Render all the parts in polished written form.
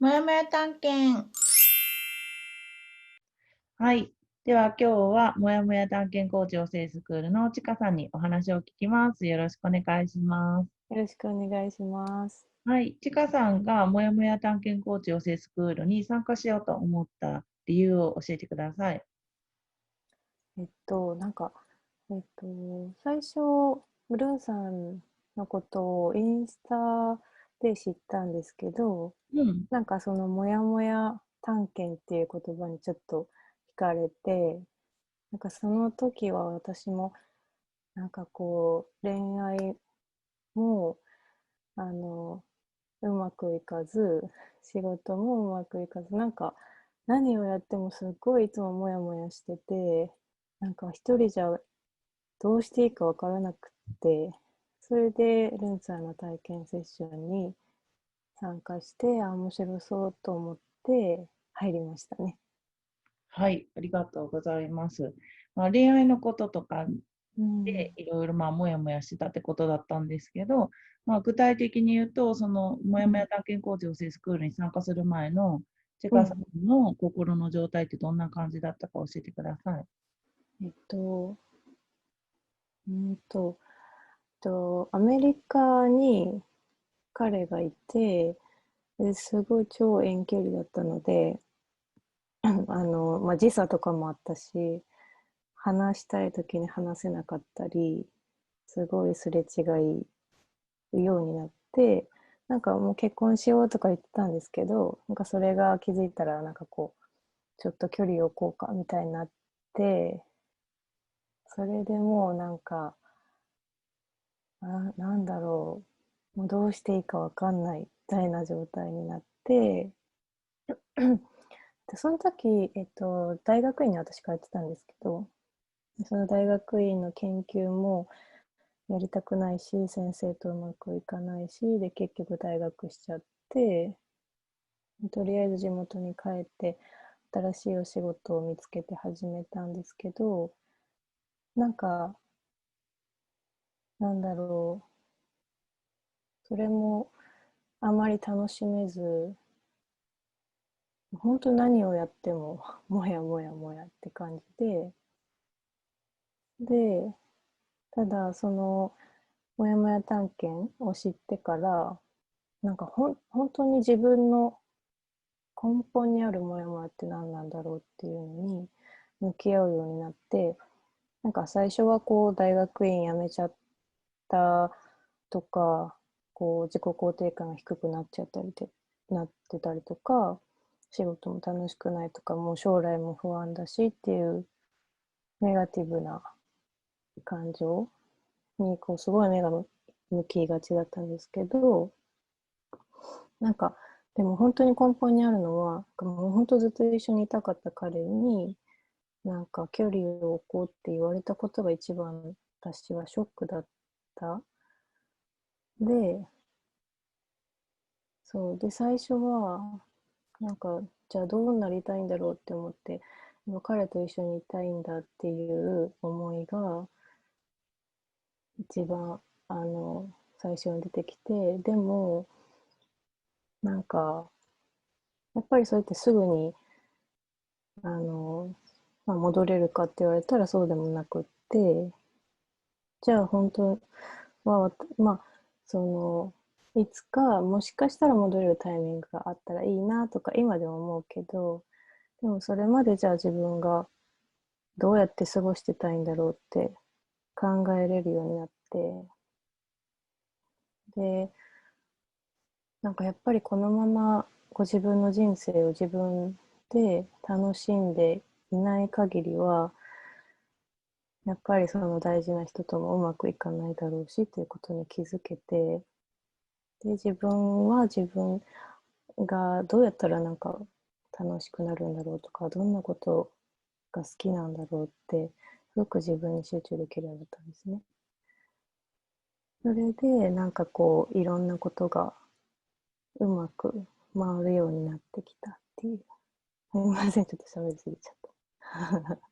もやもや探検。はい。では今日はもやもや探検コーチ養成スクールのちかさんにお話を聞きます。よろしくお願いします。よろしくお願いします。はい。ちかさんがもやもや探検コーチ養成スクールに参加しようと思った理由を教えてください。なんか、最初、ブルーンさんのことをインスタで知ったんですけど、うん。なんかそのモヤモヤ探検っていう言葉にちょっと惹かれて、なんかその時は私もなんかこう恋愛もあのうまくいかず、仕事もうまくいかず、なんか何をやってもすっごいいつもモヤモヤしてて、なんか一人じゃどうしていいかわからなくって、それでルンさんの体験セッションに参加して、面白そうと思って入りましたね。はい。ありがとうございます。恋愛のこととかうん。でいろいろもやもやしてたってことだったんですけど、具体的に言うと、そのもやもや探検コーチ養成スクールに参加する前のチェカさうん。んの心の状態ってどんな感じだったか教えてください。えっと、うんと、アメリカに彼がいて、ですごい超遠距離だったので、時差とかもあったし、話したい時に話せなかったり、すごいすれ違うようになって、なんかもう結婚しようとか言ってたんですけど、なんかそれが気づいたら、なんかこう、ちょっと距離を置こうかみたいになって、それでもうなんか、なんだろう、もうどうしていいかわかんないみたいな状態になって、で、その時、大学院に私通ってたんですけど、その大学院の研究もやりたくないし、先生とうまくいかないし、で、結局退学しちゃって、とりあえず地元に帰って、新しいお仕事を見つけて始めたんですけど、なんか、なんだろう、それもあまり楽しめず、本当何をやっても、もやもやもやって感じで、ただ、その、もやもや探検を知ってから、なんか本当に自分の根本にあるモヤモヤって何なんだろうっていうのに向き合うようになって、なんか最初はこう大学院辞めちゃったとか、こう自己肯定感が低くなっちゃったりで、なってたりとか、仕事も楽しくないとか、もう将来も不安だしっていうネガティブな感情にこうすごい目が向きがちだったんですけど、なんかでも本当に根本にあるのは、もう本当ずっと一緒にいたかった彼に、なんか距離を置こうって言われたことが一番私はショックだった。で、そう。で、最初は、なんか、じゃあどうなりたいんだろうって思って、彼と一緒にいたいんだっていう思いが一番、最初に出てきて、でも、なんか、やっぱりそうやってすぐに、あの、戻れるかって言われたらそうでもなくって、じゃあ本当は、その、いつかもしかしたら戻れるタイミングがあったらいいなとか今でも思うけど、でもそれまでじゃあ自分がどうやって過ごしてたいんだろうって考えれるようになって、で、なんかやっぱりこのままご自分の人生を自分で楽しんでいない限りは、やっぱりその大事な人ともうまくいかないだろうしということに気づけて、で、自分は自分がどうやったらなんか楽しくなるんだろうとか、どんなことが好きなんだろうって、すごく自分に集中できるようになったんですね。それで、なんかこう、いろんなことがうまく回るようになってきたっていう。すみません、ちょっと喋りすぎちゃった。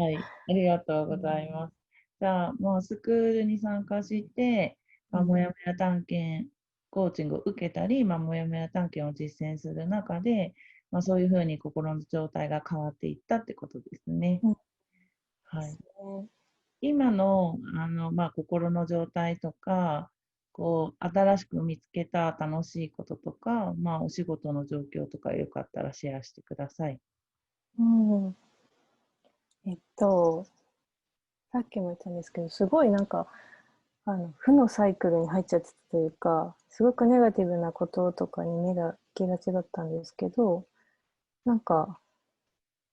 はい、ありがとうございうん。ます。じゃあ、もうスクールに参加して、うん。もやもや探検コーチングを受けたり、もやもや探検を実践する中で、そういうふうに心の状態が変わっていったってことですね。うん、ではい。すね。今の、心の状態とか、新しく見つけた楽しいこととか、お仕事の状況とかよかったらシェアしてください。うん。さっきも言ったんですけど、すごいなんか、負のサイクルに入っちゃってたというか、すごくネガティブなこととかに目が行きがちだったんですけど、なんか、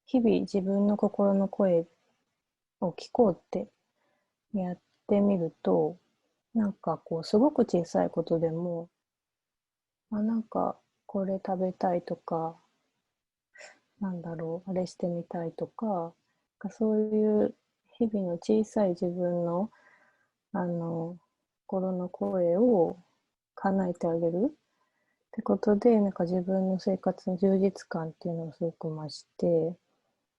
日々自分の心の声を聞こうってやってみると、なんかすごく小さいことでも、なんか、これ食べたいとか、なんだろう、あれしてみたいとか、そういう日々の小さい自分の、あの、心の声を叶えてあげるってことで、なんか自分の生活の充実感っていうのがすごく増して、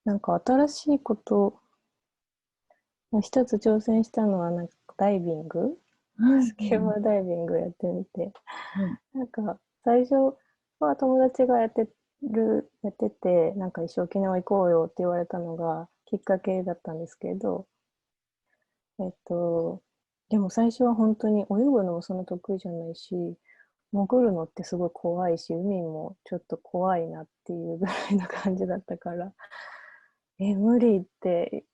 なんか新しいこと一つ挑戦したのは、なんかダイビング、うんスキューバダイビングやってみて、うん。なんか最初は友達がやってて、なんか一緒沖縄行こうよって言われたのがきっかけだったんですけど、えっと、でも最初は本当に泳ぐのもそんな得意じゃないし、潜るのってすごい怖いし、海もちょっと怖いなっていうぐらいの感じだったから、無理って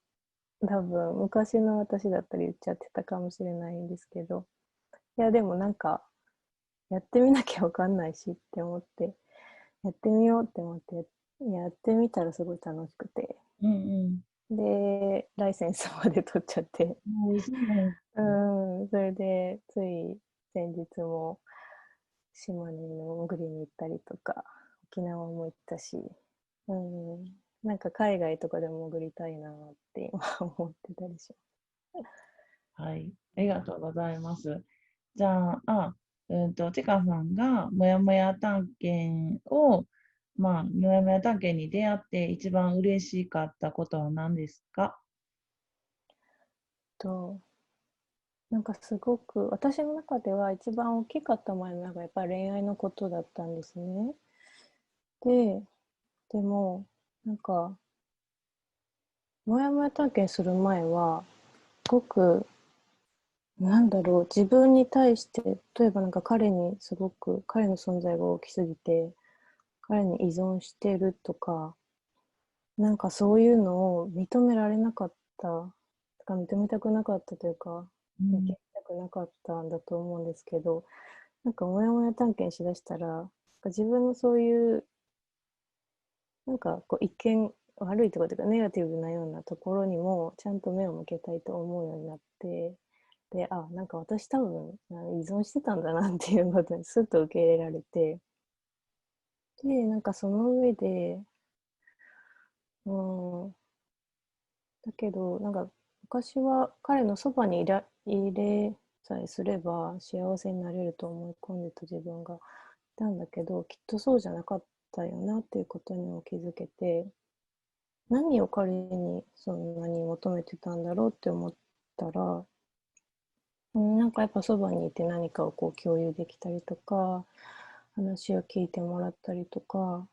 多分昔の私だったら言っちゃってたかもしれないんですけど、いやでもなんかやってみなきゃわかんないしって思って、やってみようって思ってやってみたらすごい楽しくて、うんうん。で、ライセンスまで取っちゃって、そうなんですうね。ん、それでつい先日も島根の潜りに行ったりとか、沖縄も行ったし、うん、なんか海外とかでも潜りたいなって今思ってたりしはい。ありがとうございます。じゃあ、ちかさんがもやもや探検を、もやもや探検に出会って一番嬉しかったことは何ですか？と、なんかすごく私の中では一番大きかった前のがやっぱり恋愛のことだったんですね。で、でもなんかもやもや探検する前はすごくなんだろう、自分に対して例えばなんか彼にすごく彼の存在が大きすぎて彼に依存してるとか、なんかそういうのを認められなかった、認めたくなかったというか、うん。受け入れたくなかったんだと思うんですけど、なんかモヤモヤ探検しだしたら、自分のそういう、なんか一見悪いところというかネガティブなようなところにもちゃんと目を向けたいと思うようになって、で、なんか私多分依存してたんだなっていうことにスッと受け入れられて、で、なんかその上で、うん、だけど、なんか昔は彼のそばに入れさえすれば幸せになれると思い込んでた自分がいたんだけど、きっとそうじゃなかったよなっていうことにも気づけて、何を彼にそんなに求めてたんだろうって思ったら、なんかやっぱそばにいて何かを共有できたりとか、話を聞いてもらったりとか、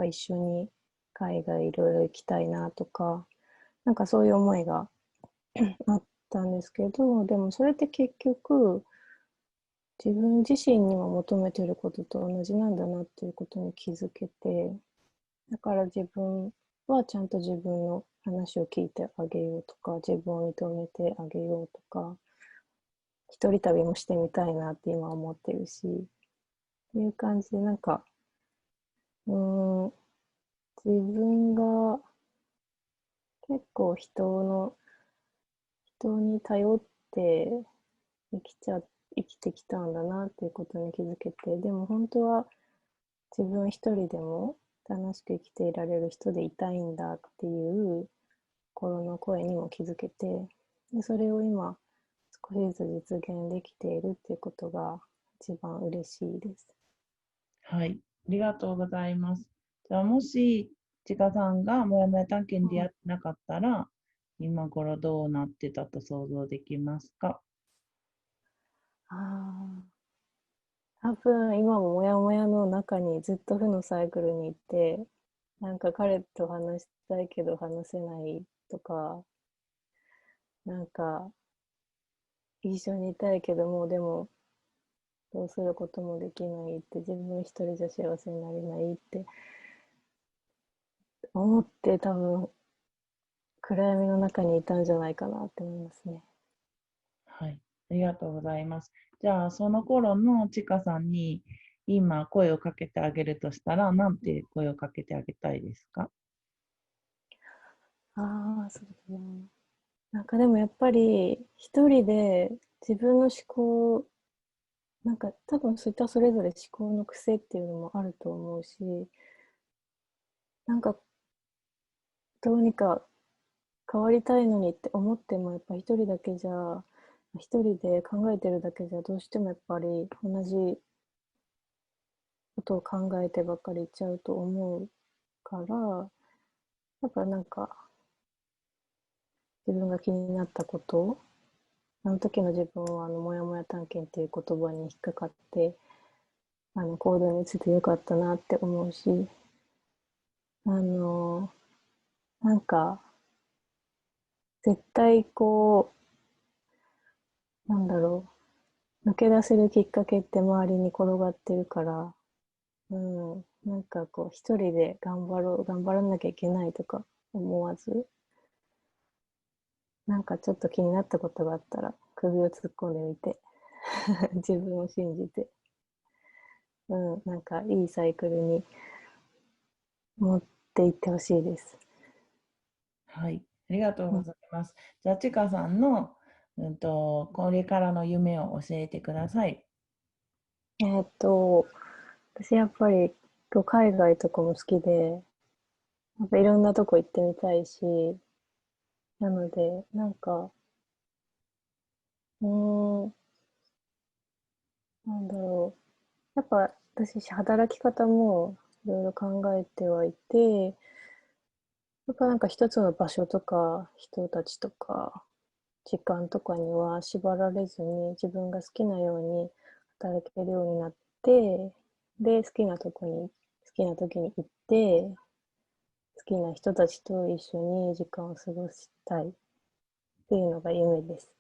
一緒に海外いろいろ行きたいなとか、なんかそういう思いがあったんですけど、でもそれって結局、自分自身にも求めてることと同じなんだなっていうことに気づけて、だから自分はちゃんと自分の話を聞いてあげようとか、自分を認めてあげようとか、一人旅もしてみたいなって今思ってるし、っていう感じで、なんか、うーん、自分が結構人に頼って生きちゃ、生きてきたんだなっていうことに気づけて、でも本当は自分一人でも楽しく生きていられる人でいたいんだっていう心の声にも気づけて、でそれを今少しずつ実現できているっていうことが一番嬉しいです。はい。ありがとうございます。じゃあ、もし、ちかさんがもやもや探検でやってなかったら、今頃どうなってたと想像できますか？ああ、多分今もモヤモヤの中にずっと負のサイクルにいて、なんか彼と話したいけど話せないとか、なんか一緒にいたいけども、でもどうすることもできないって、自分一人じゃ幸せになれないって思って、多分暗闇の中にいたんじゃないかなって思いますね。はい。ありがとうございます。じゃあ、その頃のちかさんに今声をかけてあげるとしたら、なんて声をかけてあげたいですか？ああ、そうだな。なんかでもやっぱり一人で自分の思考、なんか多分そういったそれぞれ思考の癖っていうのもあると思うし、なんかどうにか変わりたいのにって思っても、やっぱ一人だけじゃ、一人で考えてるだけじゃ、どうしてもやっぱり同じことを考えてばっかりいっちゃうと思うから、やっぱなんか自分が気になったことを、あの時の自分はもやもや探検っていう言葉に引っかかって、行動についてよかったなって思うし、あの、なんか、絶対こう、なんだろ抜け出せるきっかけって周りに転がってるから、うん、なんかこう、一人で頑張らなきゃいけないとか思わず、なんかちょっと気になったことがあったら、首を突っ込んでみて、自分を信じて、うん、なんかいいサイクルに持っていってほしいです。はい。ありがとううん、ございます。じゃあ、ちかさんの、これからの夢を教えてください。えーっと、私やっぱり海外とかも好きで、やっぱいろんなとこ行ってみたいし、なので、なんか、うーん、なんだろう。やっぱ私、働き方もいろいろ考えてはいて、やっぱなんか一つの場所とか人たちとか時間とかには縛られずに自分が好きなように働けるようになって、で、好きな時に行って、好きな人たちと一緒に時間を過ごしたいっていうのが夢です。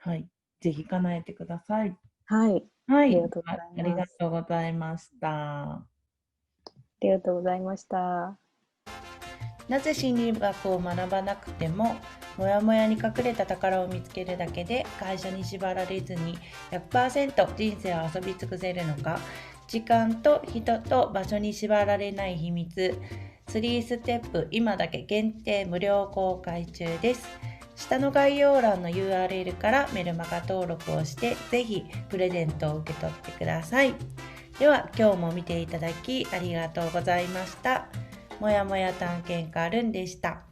はい。ぜひ叶えてください。はい。はい。ありがとうございあります。がとうございました。ありがとうございました。なぜ心理学を学ばなくても、もやもやに隠れた宝を見つけるだけで会社に縛られずに100%人生を遊び尽くせるのか、時間と人と場所に縛られない秘密、3ステップ今だけ限定無料公開中です。下の概要欄の URL からメルマガ登録をして、ぜひプレゼントを受け取ってください。では今日も見ていただきありがとうございました。もやもや探検家ルンでした。